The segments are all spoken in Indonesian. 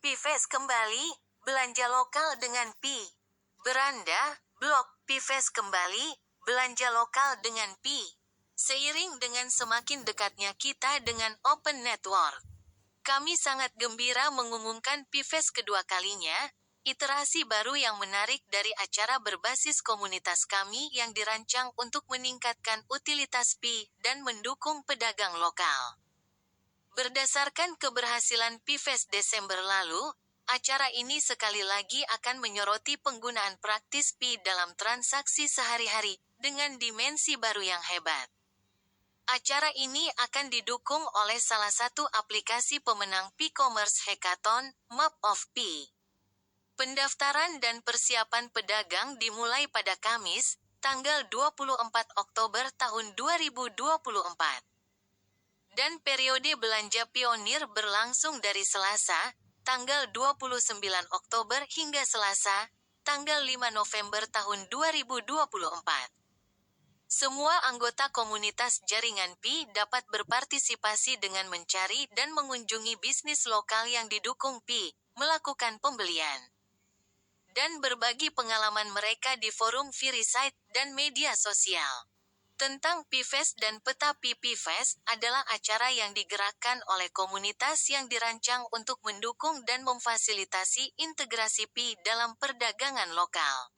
Pfest kembali, belanja lokal dengan Pi. Beranda, blog, Pfest kembali, belanja lokal dengan Pi. Seiring dengan semakin dekatnya kita dengan Open Network, kami sangat gembira mengumumkan Pfest kedua kalinya, iterasi baru yang menarik dari acara berbasis komunitas kami yang dirancang untuk meningkatkan utilitas Pi dan mendukung pedagang lokal. Berdasarkan keberhasilan Pfest Desember lalu, acara ini sekali lagi akan menyoroti penggunaan praktis Pi dalam transaksi sehari-hari, dengan dimensi baru yang hebat. Acara ini akan didukung oleh salah satu aplikasi pemenang P-Commerce Hackathon, Map of Pi. Pendaftaran dan persiapan pedagang dimulai pada Kamis, tanggal 24 Oktober tahun 2024. Dan periode belanja pionir berlangsung dari Selasa, tanggal 29 Oktober hingga Selasa, tanggal 5 November tahun 2024. Semua anggota komunitas jaringan Pi dapat berpartisipasi dengan mencari dan mengunjungi bisnis lokal yang didukung Pi, melakukan pembelian, dan berbagi pengalaman mereka di forum Firisite dan media sosial. Tentang Pfest dan peta Pfest adalah acara yang digerakkan oleh komunitas yang dirancang untuk mendukung dan memfasilitasi integrasi Pi dalam perdagangan lokal,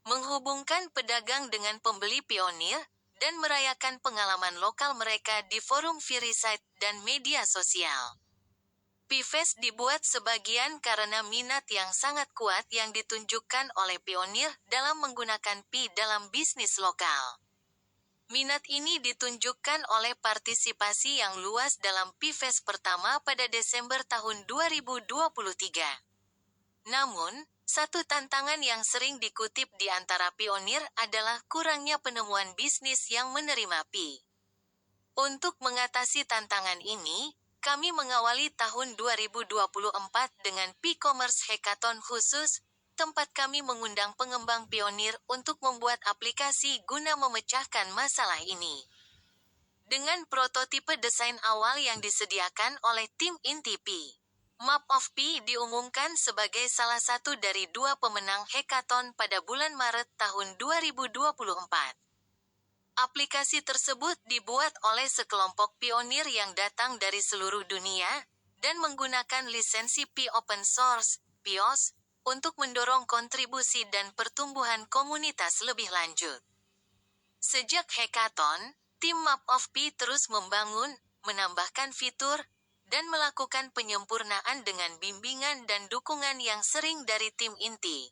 menghubungkan pedagang dengan pembeli pionir, dan merayakan pengalaman lokal mereka di forum Firisite dan media sosial. Pfest dibuat sebagian karena minat yang sangat kuat yang ditunjukkan oleh pionir dalam menggunakan Pi dalam bisnis lokal. Minat ini ditunjukkan oleh partisipasi yang luas dalam Pfest pertama pada Desember tahun 2023. Namun, satu tantangan yang sering dikutip di antara pionir adalah kurangnya penemuan bisnis yang menerima Pi. Untuk mengatasi tantangan ini, kami mengawali tahun 2024 dengan P-Commerce Hackathon khusus, tempat kami mengundang pengembang pionir untuk membuat aplikasi guna memecahkan masalah ini. Dengan prototipe desain awal yang disediakan oleh tim inti Pi, Map of Pi diumumkan sebagai salah satu dari dua pemenang hackathon pada bulan Maret tahun 2024. Aplikasi tersebut dibuat oleh sekelompok pionir yang datang dari seluruh dunia, dan menggunakan lisensi Pi Open Source, PIOS, untuk mendorong kontribusi dan pertumbuhan komunitas lebih lanjut. Sejak hackathon, tim Map of Pi terus membangun, menambahkan fitur, dan melakukan penyempurnaan dengan bimbingan dan dukungan yang sering dari tim inti.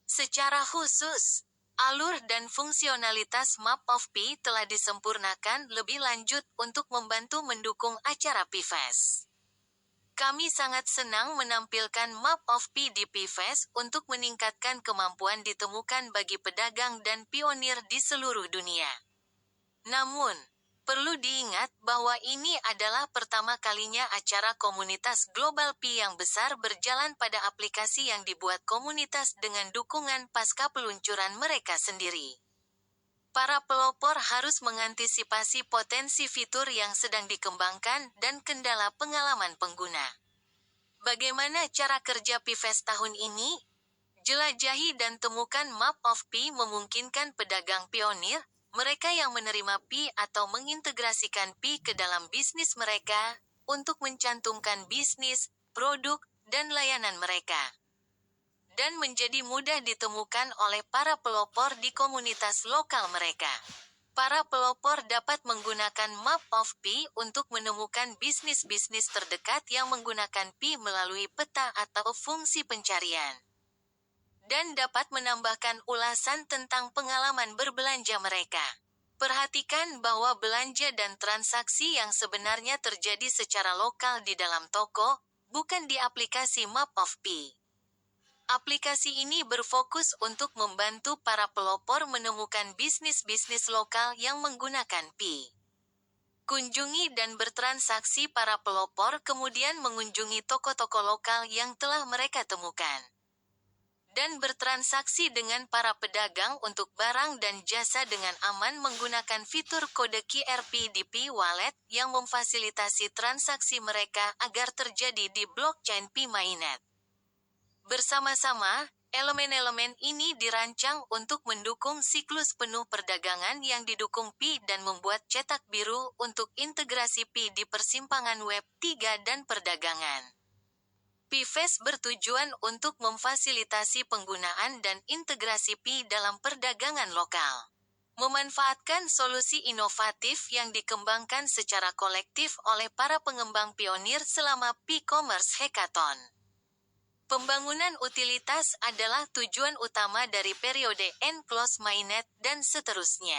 Secara khusus, alur dan fungsionalitas Map of Pi telah disempurnakan lebih lanjut untuk membantu mendukung acara Pfest. Kami sangat senang menampilkan Map of Pi di Pfest untuk meningkatkan kemampuan ditemukan bagi pedagang dan pionir di seluruh dunia. Namun, perlu diingat bahwa ini adalah pertama kalinya acara komunitas global Pi yang besar berjalan pada aplikasi yang dibuat komunitas dengan dukungan pasca peluncuran mereka sendiri. Para pelopor harus mengantisipasi potensi fitur yang sedang dikembangkan dan kendala pengalaman pengguna. Bagaimana cara kerja Pfest tahun ini? Jelajahi dan temukan Map of Pi memungkinkan pedagang pionir, mereka yang menerima Pi atau mengintegrasikan Pi ke dalam bisnis mereka, untuk mencantumkan bisnis, produk, dan layanan mereka, dan menjadi mudah ditemukan oleh para pelopor di komunitas lokal mereka. Para pelopor dapat menggunakan Map of Pi untuk menemukan bisnis-bisnis terdekat yang menggunakan Pi melalui peta atau fungsi pencarian, dan dapat menambahkan ulasan tentang pengalaman berbelanja mereka. Perhatikan bahwa belanja dan transaksi yang sebenarnya terjadi secara lokal di dalam toko, bukan di aplikasi Map of Pi. Aplikasi ini berfokus untuk membantu para pelopor menemukan bisnis-bisnis lokal yang menggunakan Pi. Kunjungi dan bertransaksi. Para pelopor kemudian mengunjungi toko-toko lokal yang telah mereka temukan, dan bertransaksi dengan para pedagang untuk barang dan jasa dengan aman menggunakan fitur kode QR Pi di Pi Wallet yang memfasilitasi transaksi mereka agar terjadi di blockchain Pi Mainnet. Bersama-sama, elemen-elemen ini dirancang untuk mendukung siklus penuh perdagangan yang didukung Pi dan membuat cetak biru untuk integrasi Pi di persimpangan Web 3 dan perdagangan. PIFES bertujuan untuk memfasilitasi penggunaan dan integrasi Pi dalam perdagangan lokal. Memanfaatkan solusi inovatif yang dikembangkan secara kolektif oleh para pengembang pionir selama Pi Commerce Hackathon. Pembangunan utilitas adalah tujuan utama dari periode Enclosed Mainnet dan seterusnya.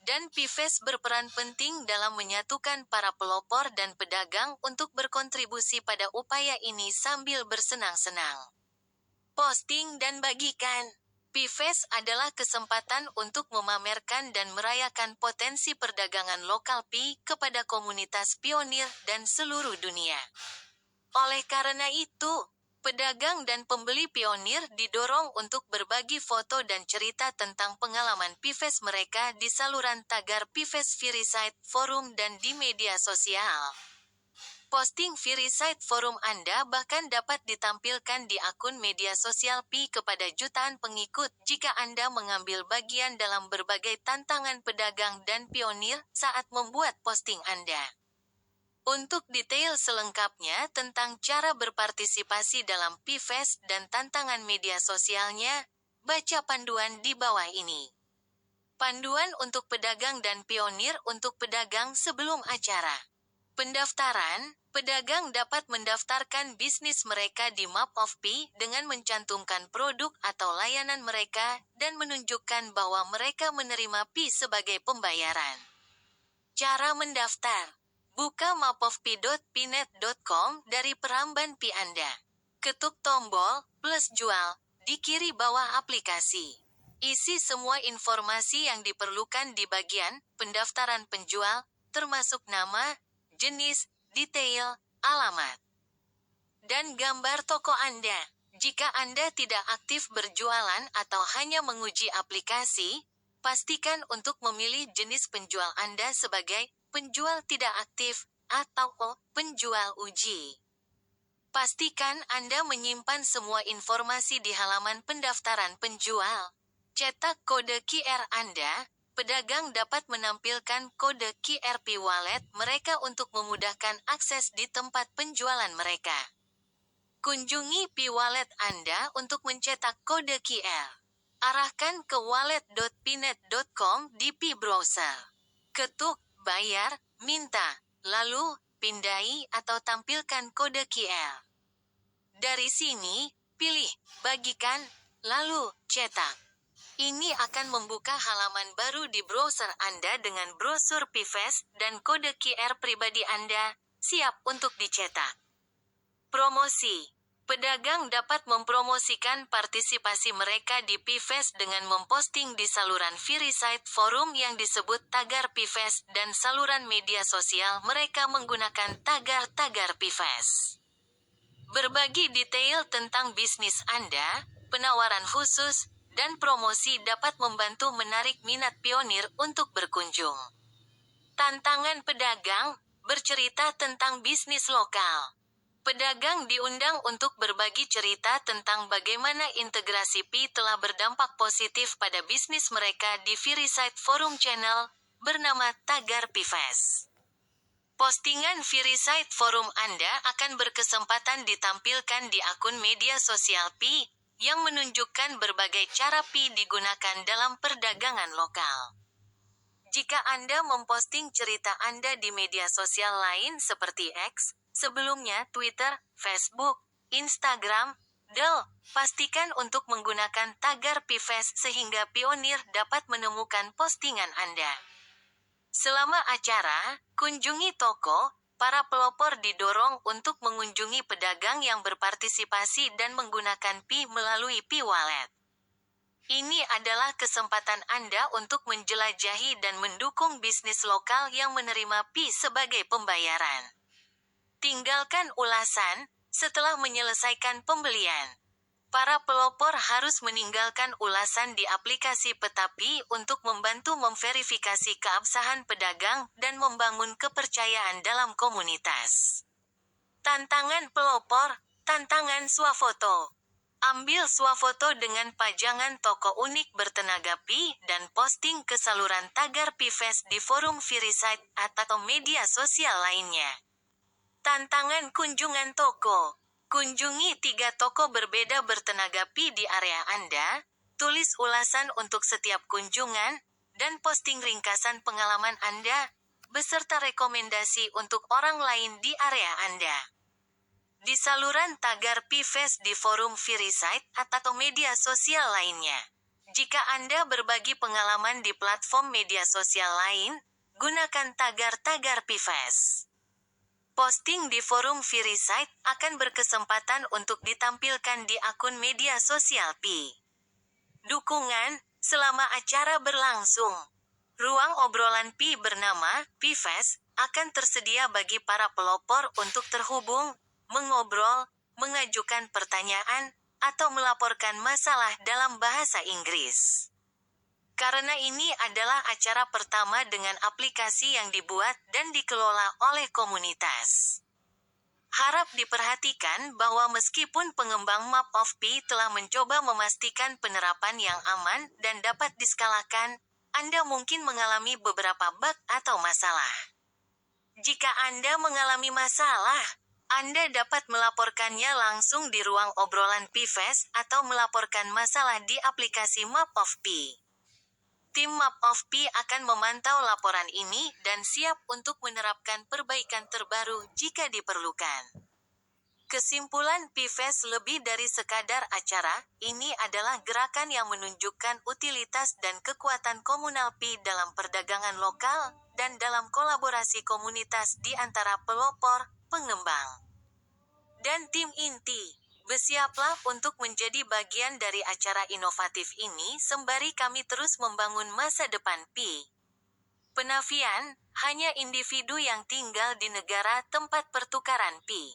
Dan PIFES berperan penting dalam menyatukan para pelopor dan pedagang untuk berkontribusi pada upaya ini sambil bersenang-senang. Posting dan bagikan. PIFES adalah kesempatan untuk memamerkan dan merayakan potensi perdagangan lokal Pi kepada komunitas pionir dan seluruh dunia. Oleh karena itu, pedagang dan pembeli pionir didorong untuk berbagi foto dan cerita tentang pengalaman PIFES mereka di saluran tagar PIFES Verified Forum dan di media sosial. Posting Verified Forum Anda bahkan dapat ditampilkan di akun media sosial Pi kepada jutaan pengikut jika Anda mengambil bagian dalam berbagai tantangan pedagang dan pionir saat membuat posting Anda. Untuk detail selengkapnya tentang cara berpartisipasi dalam PIFES dan tantangan media sosialnya, baca panduan di bawah ini. Panduan untuk pedagang dan pionir untuk pedagang sebelum acara. Pendaftaran, pedagang dapat mendaftarkan bisnis mereka di Map of Pi dengan mencantumkan produk atau layanan mereka dan menunjukkan bahwa mereka menerima Pi sebagai pembayaran. Cara mendaftar. Buka mapofpi.pinet.com dari peramban Pi Anda. Ketuk tombol plus jual di kiri bawah aplikasi. Isi semua informasi yang diperlukan di bagian pendaftaran penjual, termasuk nama, jenis, detail, alamat, dan gambar toko Anda. Jika Anda tidak aktif berjualan atau hanya menguji aplikasi, pastikan untuk memilih jenis penjual Anda sebagai penjual tidak aktif, atau penjual uji. Pastikan Anda menyimpan semua informasi di halaman pendaftaran penjual. Cetak kode QR Anda, pedagang dapat menampilkan kode QR Pi Wallet mereka untuk memudahkan akses di tempat penjualan mereka. Kunjungi Pi Wallet Anda untuk mencetak kode QR. Arahkan ke wallet.pinet.com di Pi Browser. Ketuk bayar, minta, lalu, pindai atau tampilkan kode QR. Dari sini, pilih, bagikan, lalu, cetak. Ini akan membuka halaman baru di browser Anda dengan brosur PIFES dan kode QR pribadi Anda, siap untuk dicetak. Promosi. Pedagang dapat mempromosikan partisipasi mereka di PIFES dengan memposting di saluran Verified Forum yang disebut tagar PIFES dan saluran media sosial mereka menggunakan tagar-tagar PIFES. Berbagi detail tentang bisnis Anda, penawaran khusus, dan promosi dapat membantu menarik minat pionir untuk berkunjung. Tantangan pedagang, bercerita tentang bisnis lokal. Pedagang diundang untuk berbagi cerita tentang bagaimana integrasi Pi telah berdampak positif pada bisnis mereka di Verified Forum Channel, bernama Tagar PIFES. Postingan Verified Forum Anda akan berkesempatan ditampilkan di akun media sosial Pi, yang menunjukkan berbagai cara Pi digunakan dalam perdagangan lokal. Jika Anda memposting cerita Anda di media sosial lain seperti X, sebelumnya Twitter, Facebook, Instagram, pastikan untuk menggunakan tagar PIFES sehingga pionir dapat menemukan postingan Anda. Selama acara, kunjungi toko, para pelopor didorong untuk mengunjungi pedagang yang berpartisipasi dan menggunakan Pi melalui Pi Wallet. Ini adalah kesempatan Anda untuk menjelajahi dan mendukung bisnis lokal yang menerima Pi sebagai pembayaran. Tinggalkan ulasan setelah menyelesaikan pembelian. Para pelopor harus meninggalkan ulasan di aplikasi Petapi untuk membantu memverifikasi keabsahan pedagang dan membangun kepercayaan dalam komunitas. Tantangan pelopor, tantangan swafoto. Ambil swafoto dengan pajangan toko unik bertenaga Pi dan posting ke saluran tagar Pifest di forum Virisite atau media sosial lainnya. Tantangan kunjungan toko. Kunjungi 3 toko berbeda bertenaga Pi di area Anda, tulis ulasan untuk setiap kunjungan, dan posting ringkasan pengalaman Anda, beserta rekomendasi untuk orang lain di area Anda. Di saluran tagar Pifest di forum Virisite atau media sosial lainnya. Jika Anda berbagi pengalaman di platform media sosial lain, gunakan tagar-tagar Pifest. Posting di forum Virisite akan berkesempatan untuk ditampilkan di akun media sosial Pi. Dukungan, selama acara berlangsung. Ruang obrolan Pi bernama Pifest akan tersedia bagi para pelopor untuk terhubung, mengobrol, mengajukan pertanyaan, atau melaporkan masalah dalam bahasa Inggris. Karena ini adalah acara pertama dengan aplikasi yang dibuat dan dikelola oleh komunitas. Harap diperhatikan bahwa meskipun pengembang Map of Pi telah mencoba memastikan penerapan yang aman dan dapat diskalakan, Anda mungkin mengalami beberapa bug atau masalah. Jika Anda mengalami masalah, Anda dapat melaporkannya langsung di ruang obrolan Pifest atau melaporkan masalah di aplikasi Map of Pi. Tim Map of Pi akan memantau laporan ini dan siap untuk menerapkan perbaikan terbaru jika diperlukan. Kesimpulan Pifest lebih dari sekadar acara, ini adalah gerakan yang menunjukkan utilitas dan kekuatan komunal Pi dalam perdagangan lokal, dan dalam kolaborasi komunitas di antara pelopor, pengembang, dan tim inti. Bersiaplah untuk menjadi bagian dari acara inovatif ini sembari kami terus membangun masa depan Pi. Penafian, hanya individu yang tinggal di negara tempat pertukaran Pi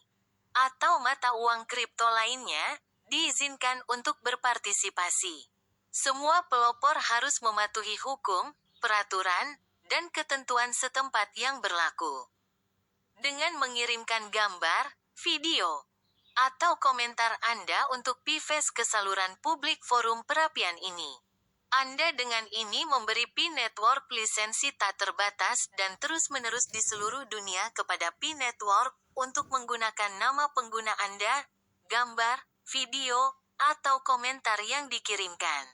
atau mata uang kripto lainnya, diizinkan untuk berpartisipasi. Semua pelopor harus mematuhi hukum, peraturan, dan ketentuan setempat yang berlaku. Dengan mengirimkan gambar, video, atau komentar Anda untuk Pifest ke saluran publik forum perapian ini. Anda dengan ini memberi Pi Network lisensi tak terbatas dan terus-menerus di seluruh dunia kepada Pi Network untuk menggunakan nama pengguna Anda, gambar, video, atau komentar yang dikirimkan.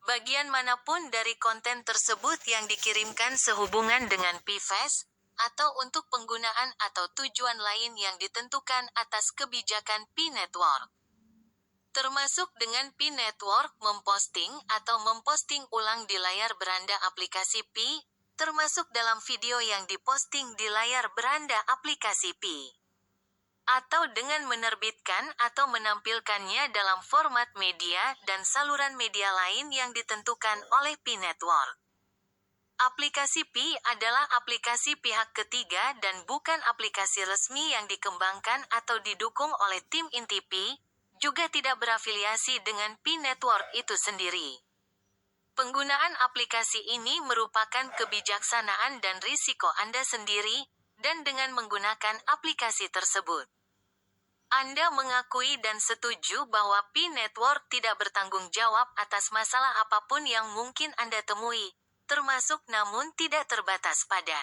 Bagian manapun dari konten tersebut yang dikirimkan sehubungan dengan Pifest, atau untuk penggunaan atau tujuan lain yang ditentukan atas kebijakan Pi Network. Termasuk dengan Pi Network memposting atau memposting ulang di layar beranda aplikasi Pi, termasuk dalam video yang diposting di layar beranda aplikasi Pi. Atau dengan menerbitkan atau menampilkannya dalam format media dan saluran media lain yang ditentukan oleh Pi Network. Aplikasi Pi adalah aplikasi pihak ketiga dan bukan aplikasi resmi yang dikembangkan atau didukung oleh tim inti Pi, juga tidak berafiliasi dengan Pi Network itu sendiri. Penggunaan aplikasi ini merupakan kebijaksanaan dan risiko Anda sendiri, dan dengan menggunakan aplikasi tersebut, Anda mengakui dan setuju bahwa Pi Network tidak bertanggung jawab atas masalah apapun yang mungkin Anda temui, termasuk namun tidak terbatas pada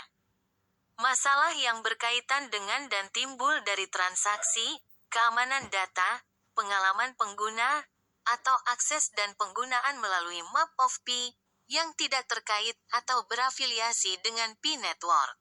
masalah yang berkaitan dengan dan timbul dari transaksi, keamanan data, pengalaman pengguna, atau akses dan penggunaan melalui Map of Pi yang tidak terkait atau berafiliasi dengan Pi Network.